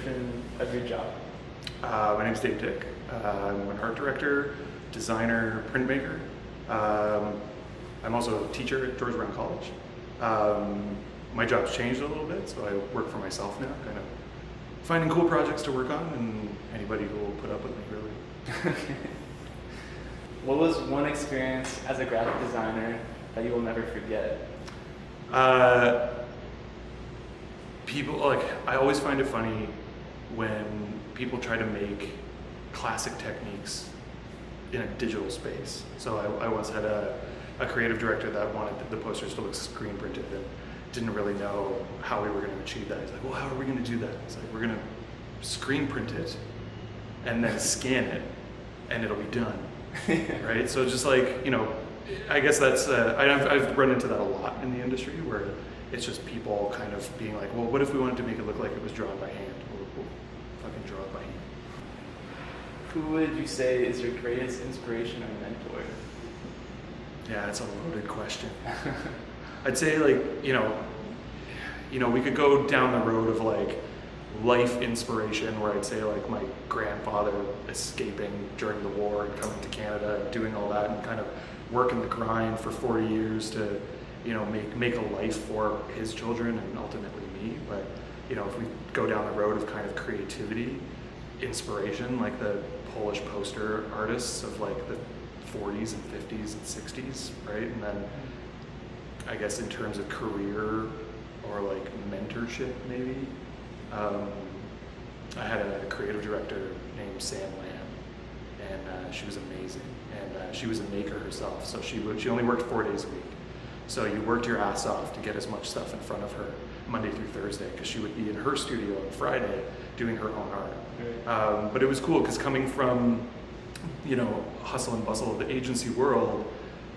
description of your job? My name's Dave Dick. I'm an art director, designer, printmaker. I'm also a teacher at George Brown College. My job's changed a little bit, so I work for myself now, kind of finding cool projects to work on, and anybody who will put up with me, really. What was one experience as a graphic designer that you will never forget? I always find it funny when people try to make classic techniques in a digital space. So I once had a creative director that wanted the posters to look screen printed and didn't really know how we were going to achieve that. He's like, well, how are we going to do that? It's like, we're going to screen print it and then scan it and it'll be done. Right? So just like, I guess that's, I've run into that a lot in the industry where it's just people kind of being like, well, what if we wanted to make it look like it was drawn by hand? We'll fucking draw it by hand. Who would you say is your greatest inspiration or mentor? Yeah, that's a loaded question. I'd say we could go down the road of like life inspiration where I'd say like my grandfather escaping during the war and coming to Canada and doing all that and kind of working the grind for 40 years to make a life for his children and ultimately me. But if we go down the road of kind of creativity, inspiration, like the Polish poster artists of like the 40s and 50s and 60s, right? And then I guess in terms of career or like mentorship maybe, I had a creative director named Sam Lamb, and she was amazing, and she was a maker herself, so she only worked 4 days a week. So you worked your ass off to get as much stuff in front of her Monday through Thursday, because she would be in her studio on Friday doing her own art. Right. But it was cool because coming from, hustle and bustle of the agency world,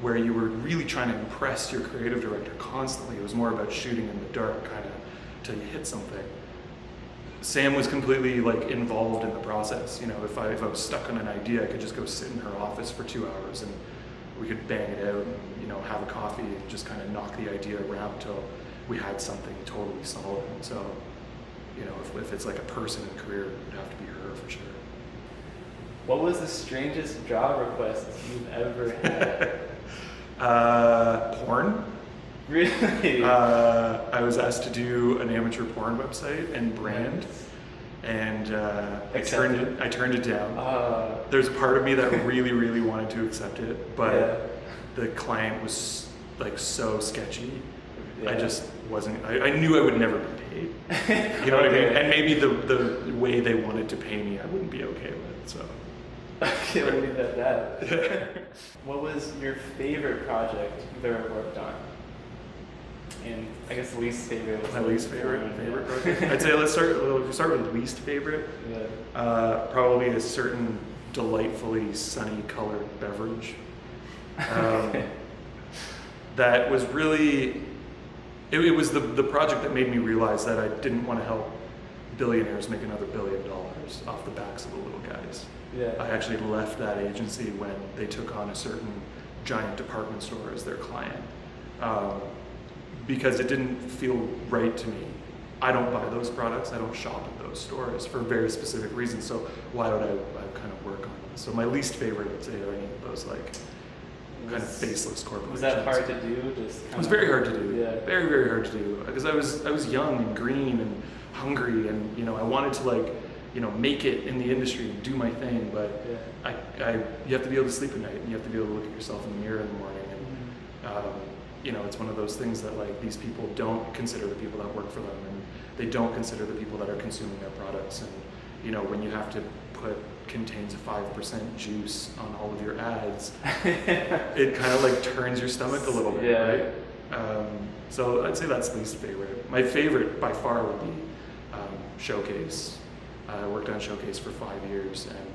where you were really trying to impress your creative director constantly, it was more about shooting in the dark, kind of till you hit something. Sam was completely like involved in the process. If I was stuck on an idea, I could just go sit in her office for 2 hours and we could bang it out and have a coffee and just kind of knock the idea around till we had something totally solid. So if it's like a person in career, it would have to be her for sure. What was the strangest job request you've ever had? Porn. Really? I was asked to do an amateur porn website and brand, and I turned it down. There's a part of me that really, really wanted to accept it, but the client was like so sketchy. Yeah. I just wasn't. I knew I would never be paid. You know what I mean? And maybe the way they wanted to pay me, I wouldn't be okay with. So. Okay, we'll leave it at that. What was your favorite project you've ever worked on? And I guess the least favorite was my least favorite project. I'd say let's start with least favorite. Yeah. Probably a certain delightfully sunny colored beverage. That was really it was the project that made me realize that I didn't want to help billionaires make another $1 billion off the backs of the little guys. Yeah. I actually left that agency when they took on a certain giant department store as their client. Because it didn't feel right to me. I don't buy those products, I don't shop at those stores for very specific reasons, so why would I kind of work on them? So my least favorite, I'd say, are any of those like kind of faceless corporations. Was that hard to do? It was very hard to do. Yeah. Very, very hard to do. Because I was young and green and hungry, and I wanted to make it in the industry and do my thing, but you have to be able to sleep at night, and you have to be able to look at yourself in the mirror in the morning, and it's one of those things that like these people don't consider the people that work for them, and they don't consider the people that are consuming their products. And when you have to put contains a 5% juice on all of your ads, it kind of like turns your stomach a little bit, right? So I'd say that's least favorite. My favorite by far would be Showcase. I worked on Showcase for 5 years, and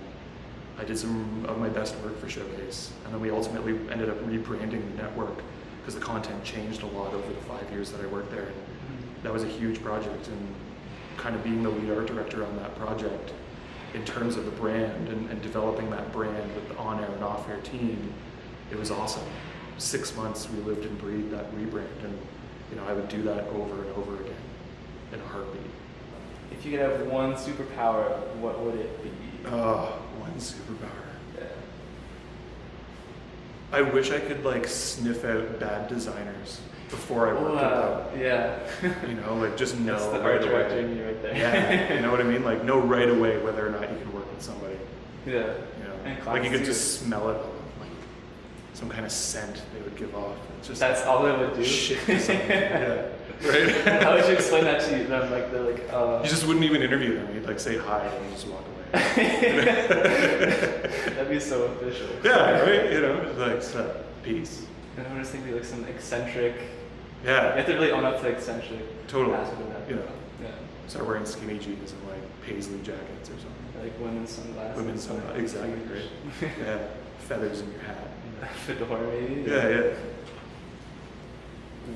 I did some of my best work for Showcase. And then we ultimately ended up rebranding the network because the content changed a lot over the 5 years that I worked there. And that was a huge project, and kind of being the lead art director on that project in terms of the brand and developing that brand with the on-air and off-air team, it was awesome. 6 months we lived and breathed that rebrand, and I would do that over and over again in a heartbeat. If you could have one superpower, what would it be? Oh, one superpower. Yeah. I wish I could like sniff out bad designers before I worked Wow. with them. Yeah. You know, like just know That's the right art director away. in you right there. Yeah, you know what I mean? Like know right away whether or not you can work with somebody. Yeah. You know, And like clients you could too. just smell it, like some kind of scent they would give off. It's just That's all it would do. shit. To something. Yeah, right. How would you explain that to them? Like they're like, You just wouldn't even interview them. You'd like say hi and just walk away. that'd be so official. Yeah, right. You know, like so, peace. And I'm just thinking like some eccentric. You Yeah, have to really own up to eccentric. totally. aspect of that. You know, Yeah. start wearing skinny jeans and like paisley jackets or something. Like women's sunglasses. Women's sunglasses, exactly, right. Yeah, feathers in your hat. Fedora maybe. Yeah, yeah.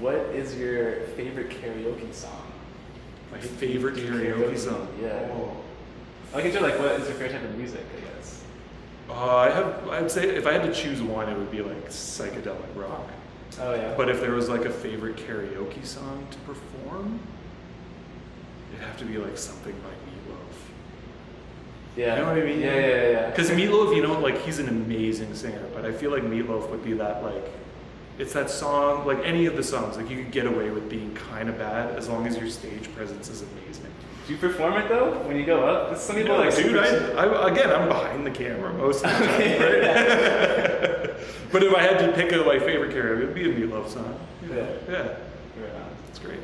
What is your favorite karaoke song? My favorite karaoke song. Yeah. Oh. I can do like what is your favorite type of music? I guess. I'd say if I had to choose one, it would be like psychedelic rock. Oh yeah. But if there was like a favorite karaoke song to perform, it'd have to be like something by Meatloaf. Yeah. You know what I mean? Yeah. Because Meatloaf, you know, like he's an amazing singer, but I feel like Meatloaf would be that like, it's that song, like any of the songs, like you could get away with being kind of bad as long as your stage presence is amazing. Do you perform it though when you go up? 'Cause some people Yeah, like dude, super- I'm behind the camera most of the time, right? But if I had to pick my favorite karaoke, it would be a Meatloaf song. Yeah. Yeah, Right on. it's great.